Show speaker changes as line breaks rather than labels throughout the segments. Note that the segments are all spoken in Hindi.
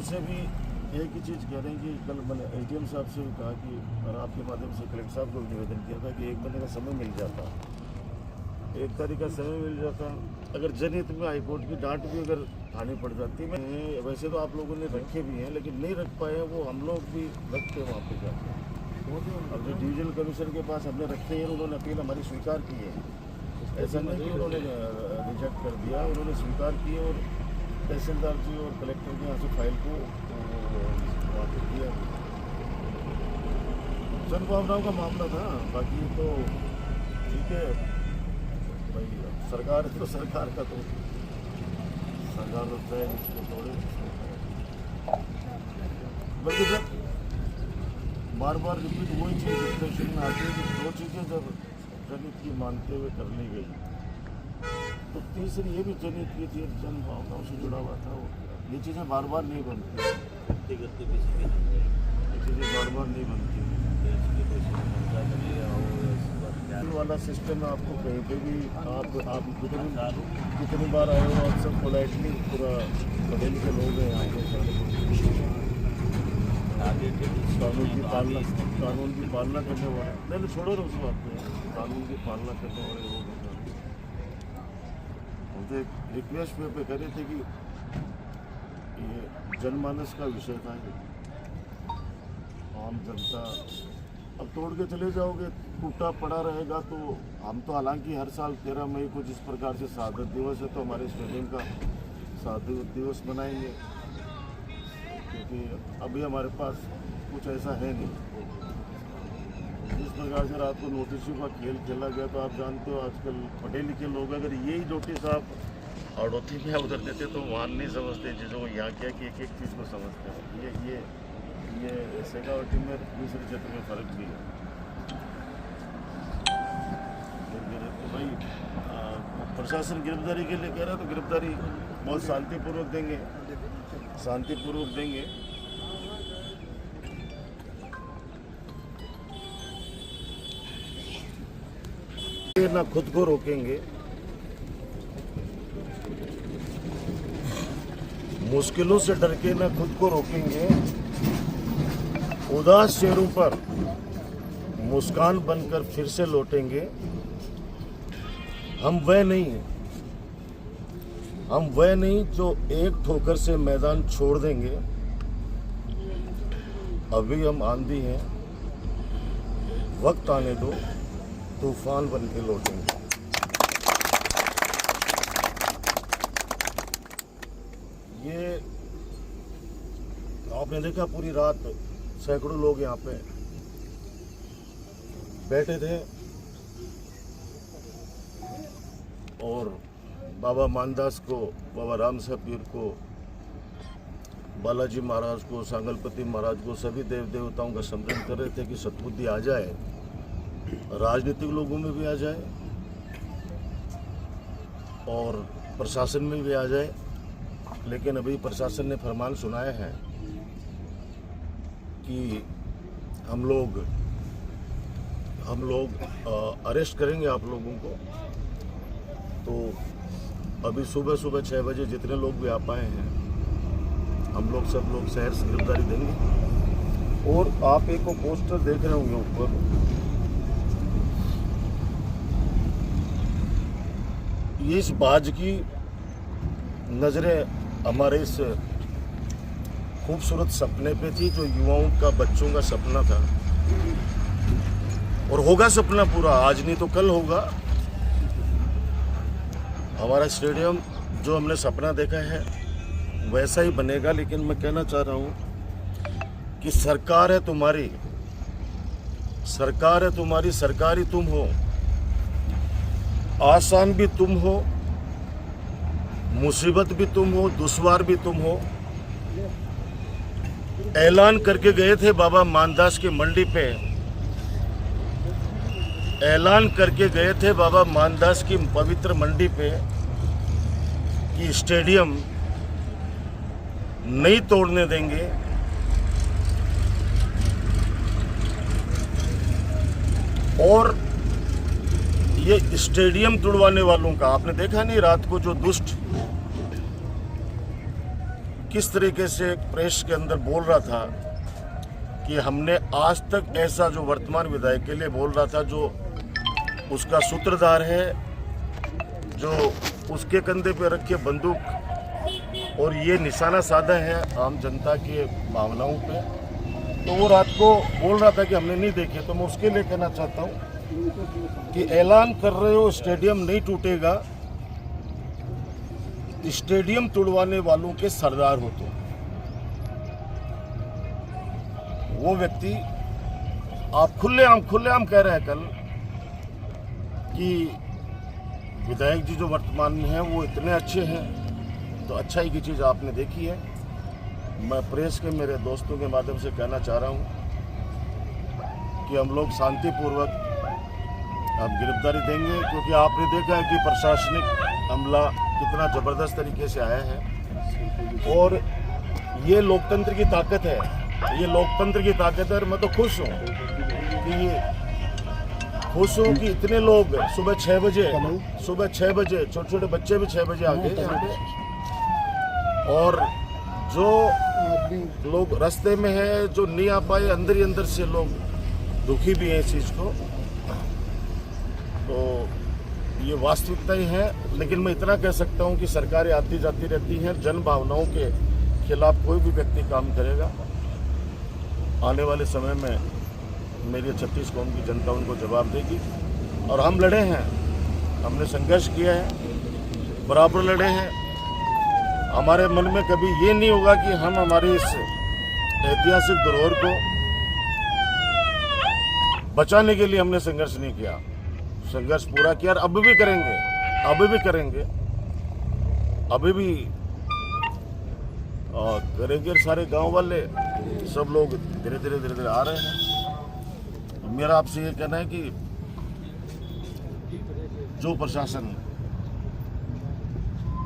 उनसे भी एक ही चीज़ कह रहे हैं कि कल मैंने ADM साहब से भी कहा कि और आपके माध्यम से कलेक्टर साहब को भी निवेदन किया था कि 1 महीने का समय मिल जाता, 1 तारीख का समय मिल जाता, अगर जनहित में हाईकोर्ट की डांट भी अगर खानी पड़ जाती। मैं वैसे तो आप लोगों ने रखे भी हैं लेकिन नहीं रख पाए, वो हम लोग भी रखते वहाँ पे जाते। अब जो डिवीजनल कमिश्नर के पास हमने रखे हैं, उन्होंने अपील हमारी स्वीकार की है, ऐसा नहीं कि उन्होंने रिजेक्ट कर दिया, उन्होंने स्वीकार की और तहसीलदार जी और कलेक्टर के यहाँ से फाइल को वापस किया। जनभावनाओं का मामला था, बाकी तो ठीक है भाई, सरकार तो सरकार का तो सरकार होता है, इसको थोड़े बल्कि जब बार बार रिपीट वही चीज़ डिस्कशन में आती है कि 2 चीज़ें जब जनहित की मानते हुए कर ली गई तो तीसरी ये भी जनहित की थी, जन भावनाओं से जुड़ा हुआ था। ये चीज़ें बार बार नहीं बनती, ये चीज़ें बार बार नहीं बनती वाला सिस्टम आपको कहीं पे भी आप कितनी बार आए हो, आप सब पोलाइटली पूरा पढ़े लिखे लोग हैं यहाँ पे, कानून की पालना करने वाले, नहीं छोड़ो ना उस बात पे, कानून की पालना करने वाले लोग हैं। हम तो एक रिक्वेस्ट पे कह रहे थे कि ये जनमानस का विषय था, ये आम जनता अब तोड़ के चले जाओगे, टूटा पड़ा रहेगा। तो हम तो हालांकि हर साल 13 मई को जिस प्रकार से शहादत दिवस है तो हमारे स्टेडियम का शहादत दिवस मनाएंगे, क्योंकि अभी हमारे पास कुछ ऐसा है नहीं। जिस प्रकार से रात को नोटिसों का खेल खेला गया, तो आप जानते हो आजकल पढ़े लिखे लोग अगर यही नोटिस आप अड़ोती में उधर देते तो वहाँ नहीं समझते चीज़ों को, यहाँ क्या कि एक चीज़ को समझते हैं। ये शेखावटी में दूसरे क्षेत्र में फ़र्क भी है। तो भाई प्रशासन गिरफ्तारी के लिए कह रहा है तो गिरफ्तारी बहुत शांतिपूर्वक देंगे, शांतिपूर्वक देंगे। ना खुद को रोकेंगे, मुश्किलों से डर के ना खुद को रोकेंगे, उदास चेहरों पर मुस्कान बनकर फिर से लौटेंगे। हम वह नहीं जो एक ठोकर से मैदान छोड़ देंगे। अभी हम आंधी हैं, वक्त आने दो, तूफान बन के लौटेंगे। ये आपने देखा पूरी रात सैकड़ों लोग यहाँ पे बैठे थे और बाबा मानदास को, बाबा राम साहब पीर को, बालाजी महाराज को, सांगलपति महाराज को, सभी देव देवताओं का स्मरण कर रहे थे कि सद्बुद्धि आ जाए, राजनीतिक लोगों में भी आ जाए और प्रशासन में भी आ जाए। लेकिन अभी प्रशासन ने फरमान सुनाया है कि हम लोग अरेस्ट करेंगे आप लोगों को। तो अभी सुबह 6 बजे जितने लोग भी आ पाए हैं, हम लोग सब लोग शहर से गिरफ्तारी देंगे। और आप एक को पोस्टर देख रहे होंगे ऊपर, ये इस बाज की नज़रें हमारे इस खूबसूरत सपने पे थी, जो युवाओं का, बच्चों का सपना था और होगा सपना पूरा, आज नहीं तो कल होगा। हमारा स्टेडियम जो हमने सपना देखा है वैसा ही बनेगा। लेकिन मैं कहना चाह रहा हूँ कि सरकार है तुम्हारी, सरकारी तुम हो, आसान भी तुम हो, मुसीबत भी तुम हो, दुश्वार भी तुम हो। ऐलान करके गए थे बाबा मानदास की मंडी पे, ऐलान करके गए थे बाबा मानदास की पवित्र मंडी पे कि स्टेडियम नहीं तोड़ने देंगे। और ये स्टेडियम तुड़वाने वालों का आपने देखा नहीं, रात को जो दुष्ट किस तरीके से प्रेस के अंदर बोल रहा था कि हमने आज तक ऐसा, जो वर्तमान विधायक के लिए बोल रहा था, जो उसका सूत्रधार है, जो उसके कंधे पे रखे बंदूक और ये निशाना साधा है आम जनता के भावनाओं पे, तो वो रात को बोल रहा था कि हमने नहीं देखे। तो मैं उसके लिए कहना चाहता हूँ कि ऐलान कर रहे हो स्टेडियम नहीं टूटेगा, स्टेडियम तोड़वाने वालों के सरदार हो तो वो व्यक्ति, आप खुलेआम कह रहे हैं कल कि विधायक जी जो वर्तमान में हैं वो इतने अच्छे हैं, तो अच्छाई की चीज़ आपने देखी है। मैं प्रेस के मेरे दोस्तों के माध्यम से कहना चाह रहा हूँ कि हम लोग शांतिपूर्वक हम गिरफ्तारी देंगे, क्योंकि आपने देखा है कि प्रशासनिक हमला कितना ज़बरदस्त तरीके से आया है और ये लोकतंत्र की ताकत है, ये लोकतंत्र की ताकत है। और मैं तो खुश हूँ कि इतने लोग सुबह 6 बजे छोटे छोटे बच्चे भी 6 बजे आ गए यहाँ पे, और जो लोग रास्ते में है, जो नहीं आ पाए, अंदर ही अंदर से लोग दुखी भी हैं इस चीज़ को। तो ये वास्तविकता ही है, लेकिन मैं इतना कह सकता हूँ कि सरकारें आती जाती रहती हैं, जन भावनाओं के खिलाफ कोई भी व्यक्ति काम करेगा, आने वाले समय में मेरी 36 कौम की जनता उनको जवाब देगी। और हम लड़े हैं, हमने संघर्ष किया है, बराबर लड़े हैं। हमारे मन में कभी ये नहीं होगा कि हम हमारी इस ऐतिहासिक धरोहर को बचाने के लिए हमने संघर्ष नहीं किया, संघर्ष पूरा किया और अब भी करेंगे। सारे गांव वाले सब लोग धीरे धीरे आ रहे हैं। मेरा आपसे ये कहना है कि जो प्रशासन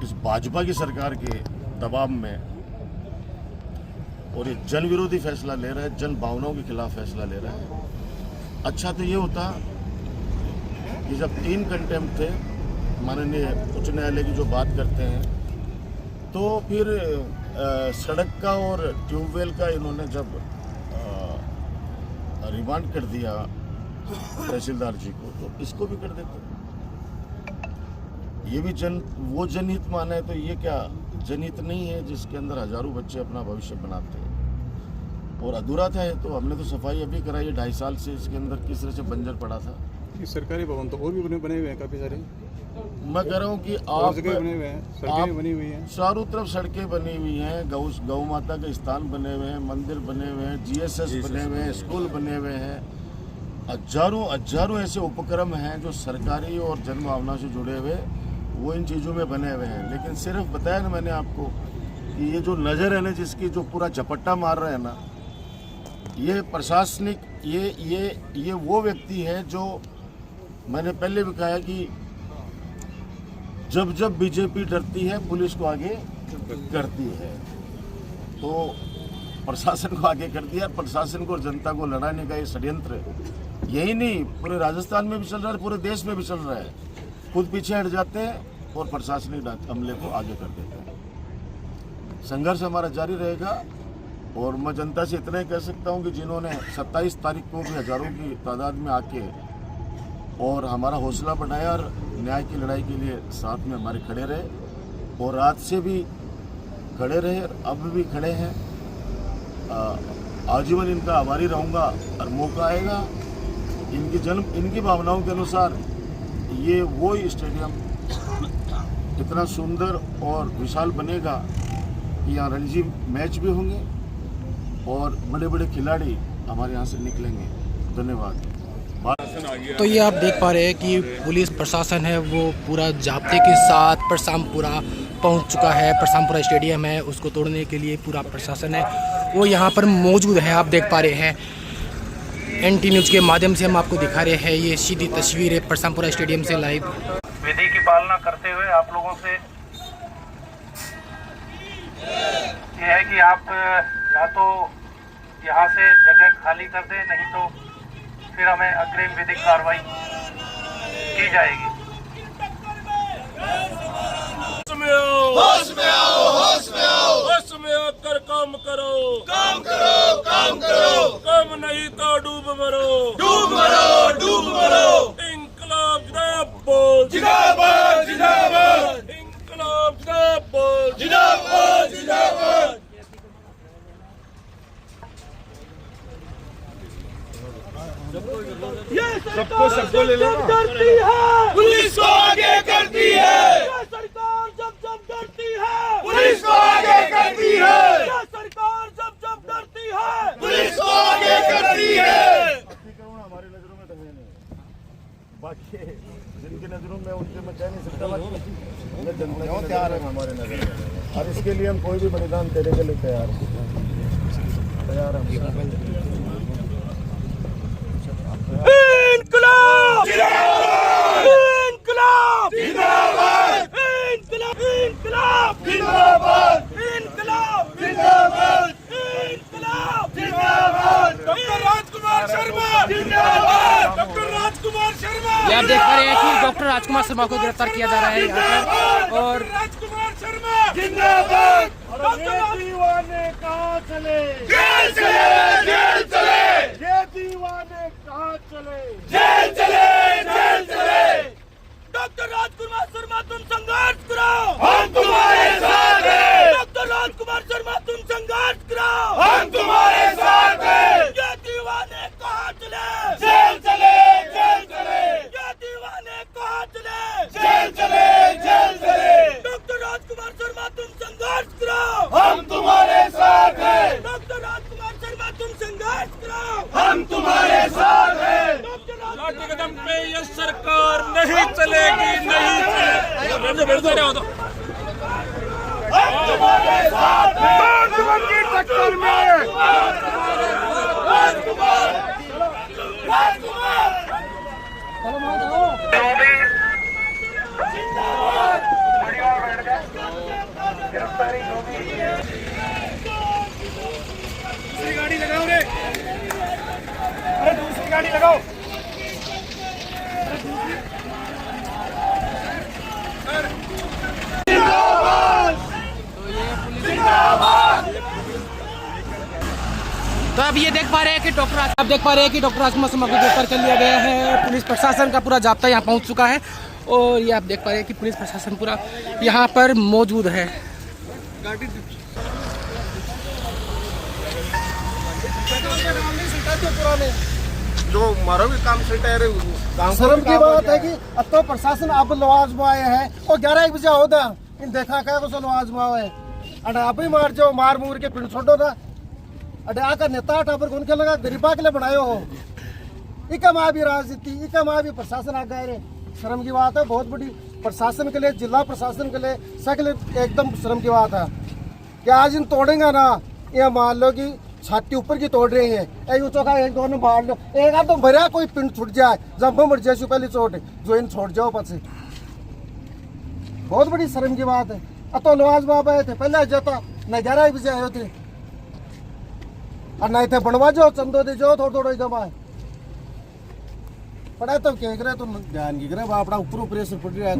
इस भाजपा की सरकार के दबाव में और ये जन विरोधी फैसला ले रहा है, जन भावनाओं के खिलाफ फैसला ले रहा है, अच्छा तो ये होता कि जब 3 कंटेम्प्ट थे, माननीय उच्च न्यायालय की जो बात करते हैं, तो फिर सड़क का और ट्यूबवेल का इन्होंने जब रिमांड कर दिया तहसीलदार जी को, तो इसको भी कर देते। ये भी वो जनहित माना है, तो ये क्या जनहित नहीं है जिसके अंदर हजारों बच्चे अपना भविष्य बनाते हैं? और अधूरा था ये, तो हमने तो सफाई अभी कराई है। 2.5 साल से इसके अंदर किस तरह से बंजर पड़ा था।
ये सरकारी भवन तो और भी बने हुए हैं काफी सारे।
मैं कह रहा हूँ कि आप
बने हुए हैं, सड़कें बनी हुई हैं,
चारों तरफ सड़कें बनी हुई हैं, गौ माता के स्थान बने हुए हैं, मंदिर बने हुए हैं, GSS बने हुए हैं, स्कूल बने हुए हैं, हजारों ऐसे उपक्रम हैं जो सरकारी और जन भावना से जुड़े हुए, वो इन चीज़ों में बने हुए हैं। लेकिन सिर्फ बताया ना मैंने आपको कि ये जो नज़र है ना, जिसकी जो पूरा झपट्टा मार रहे हैं ना, ये प्रशासनिक, ये वो व्यक्ति है जो मैंने पहले भी कहा कि जब बीजेपी डरती है, पुलिस को आगे करती है, तो प्रशासन को आगे कर दिया। प्रशासन को और जनता को लड़ाने का ये षड्यंत्र यही नहीं, पूरे राजस्थान में भी चल रहा है, पूरे देश में भी चल रहा है। खुद पीछे हट जाते हैं और प्रशासनिक हमले को आगे कर देते हैं। संघर्ष हमारा जारी रहेगा और मैं जनता से इतना ही कह सकता हूं कि जिन्होंने 27 तारीख को भी हजारों की तादाद में आके और हमारा हौसला बढ़ाया और न्याय की लड़ाई के लिए साथ में हमारे खड़े रहे और रात से भी खड़े रहे, अब भी खड़े हैं। आजीवन इनका आभारी रहूँगा और मौका आएगा इनकी भावनाओं के अनुसार ये वो स्टेडियम इतना सुंदर और विशाल बनेगा कि यहाँ रणजी मैच भी होंगे और बड़े बड़े खिलाड़ी हमारे यहाँ से निकलेंगे। धन्यवाद।
तो ये आप देख पा रहे हैं कि पुलिस प्रशासन है वो पूरा जाब्ते के साथ परसामपुरा पहुंच चुका है। परसामपुरा स्टेडियम है, उसको तोड़ने के लिए पूरा प्रशासन है वो यहाँ पर मौजूद है। आप देख पा रहे हैं, NT न्यूज़ के माध्यम से हम आपको दिखा रहे हैं ये सीधी तस्वीर है परसामपुरा स्टेडियम से लाइव।
विधि की पालना करते हुए आप लोगों से यह है कि आप या तो यहाँ से जगह खाली कर दें, नहीं तो फिर हमें अग्रिम विधिक कार्रवाई की जाएगी।
होश में आओ, होश में आओ, होश में आओ, होश में आकर काम करो, काम करो, काम करो, काम नहीं तो डूब मरो, डूब मरो, डूब मरो। इंकलाब जिंदाबाद, जिंदाबाद, जिंदाबाद। इंकलाब जिंदाबाद, जिंदाबाद, जिंदाबाद।
सबको ले लो करती है,
पुलिस को आगे करती है,
ये सरकार जब डरती है,
पुलिस को आगे करती है,
ये सरकार जब डरती है,
पुलिस को आगे करती है।
हमारी नजरों में तो है नहीं, बाकी जिनकी नजरों में उनके मैं कह नहीं सकता, बाकी जनता तैयार है हमारे नजर में, और इसके लिए हम कोई भी बलिदान देने के लिए तैयार हैं।
इनकलाब
जिंदाबाद,
इनकलाब
जिंदाबाद,
इनकलाब इनकलाब
जिंदाबाद,
इनकलाब
जिंदाबाद,
इनकलाब
जिंदाबाद। डॉक्टर राजकुमार शर्मा जिंदाबाद, डॉक्टर राजकुमार शर्मा।
ये आप देख पा रहे हैं कि डॉक्टर राजकुमार शर्मा को गिरफ्तार किया जा रहा है यहाँ पर। और
राजकुमार शर्मा जिंदाबाद।
ये दीवाने कहाँ चले,
जेल चले, जेल चले,
ये दीवाने कहाँ चले,
जेल चले, जेल चले।
डॉक्टर राजकुमार शर्मा तुम संघर्ष करो,
हम तुम्हारे साथ हैं,
डॉक्टर राजकुमार शर्मा तुम संघर्ष करो,
हम तुम्हारे साथ हैं।
ये दीवाने कहाँ चले,
जेल चले, जेल चले,
ये दीवाने कहाँ चले,
जेल चले, जेल चले।
डॉक्टर राजकुमार शर्मा तुम संघर्ष करो,
हम तुम्हारे साथ हैं,
डॉक्टर राजकुमार शर्मा तुम संघर्ष करो,
हम तुम्हारे साथ हैं।
डॉक्टर
लाठी कदम पे ये सरकार नहीं चलेगी, नहीं चलेगी। हम तुम्हारे साथ हैं, दुश्मन की टक्कर में राजकुमार, राजकुमार।
गिरफ्तारी जो भी
दूसरी गाड़ी लगाओ रे, अरे दूसरी गाड़ी लगाओ।
तो अब ये देख पा रहे हैं कि डॉक्टर राजकुमार शर्मा को गिरफ्तार कर लिया गया है। पुलिस प्रशासन का पूरा जाब्ता यहाँ पहुँच चुका है और ये आप देख पा रहे हैं कि पुलिस प्रशासन पूरा यहाँ पर मौजूद है।
जो मारो भी काम से ठहरे
शर्म की बात है कि अब तो प्रशासन अब लवाज में आए हैं और 11 बजे होता इन देखा क्या कुछ लवाज में आए अरे आप ही मार जाओ मार मूर के पिंड छोड़ो ना अरे आकर नेता टापर उनके लगा गरीबा के लिए बनाए हो इका माँ भी राजनीति इका माँ भी प्रशासन आ गए। शर्म की बात है, बहुत बड़ी प्रशासन के लिए, जिला प्रशासन के लिए, सब एकदम शर्म की बात है कि आज इन तोड़ेंगे ना, ये मान लो कि छाती ऊपर की तोड़ रही है, एक चौका एक दोनों मार लो, एक आध तो भरिया कोई पिंड छूट जाए, जब मर जैसी पहली चोट जो इन छोड़ जाओ पछ, बहुत बड़ी शर्म की बात है। अब तो नवाज बाबा आए थे पहले जाता न 11 बजे आए थे और नहीं थे बनवा जाओ चंदो दे जाओ थोड़ा थोड़ा जमा है पड़ा तो क्या करे तुम ध्यान की करे अपना ऊपर ऊपर से पड़ रहा है।